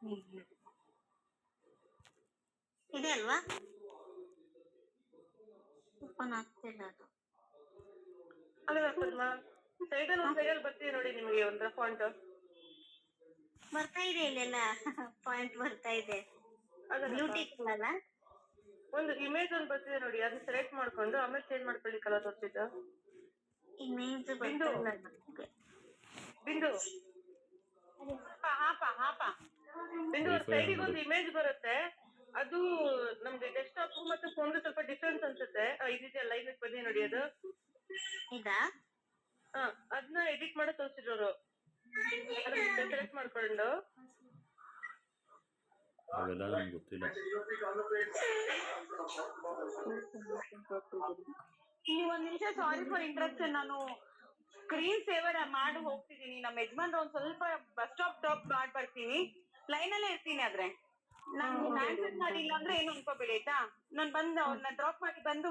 ಹ್ಮ್. ಇದೆ ಅಲ್ವಾ? ಓಪನ್ ಆಗ್ತಿಲ್ಲ ಅದು. ಅಲ್ಲ ಪದ್ಮ, ಸೈಡಲ್ಲಿ ಒಂದು ಸೈಡಲ್ಲಿ ಬರ್ತೀವಿ ನೋಡಿ ನಿಮಗೆ ಒಂದು ಫಾಂಟ್. ಬರ್ತಾ ಇದೆ ಇಲ್ಲೆಲ್ಲ ಪಾಯಿಂಟ್ ಬರ್ತಾ ಇದೆ. ಅದಲ್ಲಪ್ಪ, ಬ್ಲೂಟಿಕ್ ಅಲ್ಲ, ಒಂದು ಇಮೇಜ್ ಒಂದು ಬರ್ತಿದೆ ನೋಡಿ, ಅದನ್ನ ಸೆಲೆಕ್ಟ್ ಮಾಡ್ಕೊಂಡು ಆಮೇಲೆ ಚೇಂಜ್ ಮಾಡ್ಕೊಳ್ಳಿ ಕಲರ್ ತೋರಿಸಿದ್ದು. ಇಮೇಜ್ ಬಿಂದು ಬರ್ತಾ ಇಲ್ಲ ನನಗೆ. ಬಿಂದು ಬಿಂದು ವೈಫೈ ಆನ್ ಸೈಡಿಗೆ ಮಾಡು. ಒಂದು ಇಮೇಜ್ ಬರುತ್ತೆ, ಅದು ನಮ್ಗೆ ಡೆಸ್ಕ್ಟಾಪ್ ಮತ್ತೆ ಫೋನ್ಗೆ ಸ್ವಲ್ಪ ಡಿಫ್ರೆನ್ಸ್ ಅನ್ಸುತ್ತೆ. ಇದೆಯಲ್ಲ ಲೈನ್ ಬನ್ನಿ ನೋಡಿ ಅದು. ಇದಾ? ಅದನ್ನ ಎಡಿಟ್ ಮಾಡೋ ತೋರಿಸಿರೋರು, ಅದನ್ನ ಸೆಲೆಕ್ಟ್ ಮಾಡ್ಕೊಂಡು. ಅವೆಲ್ಲ ನಮ್ಗೆ ಗೊತ್ತಿಲ್ಲ. ಇಲ್ಲಿ ಒಂದ್ ನಿಮಿಷ, ಸಾರಿ ಫಾರ್ ಇಂಟ್ರಪ್ಷನ್. ನಾನು ಸ್ಕ್ರೀನ್ ಸೇವರ್ ಮಾಡಿ ಹೋಗ್ತಿದ್ದೀನಿ. ನಮ್ಮ ಯಜಮಾನ್ರು ಒಂದ್ ಸ್ವಲ್ಪ ಬಸ್ ಸ್ಟಾಪ್ ಡ್ರಾಪ್ ಮಾಡಿ ಬರ್ತೀನಿ. ಲೈನ್ ಅಲ್ಲೇ ಇರ್ತೀನಿ. ಆದ್ರೆ ನಾನು ಹ್ಯಾಂಡ್ ಸೆಟ್ ಮಾಡಿಲ್ಲ ಅಂದ್ರೆ ಏನು ಅನ್ಕೋಬೇಡಿ ಆಯ್ತಾ. ನಾನು ಬಂದು ಅವ್ರನ್ನ ಡ್ರಾಪ್ ಮಾಡಿ ಬಂದು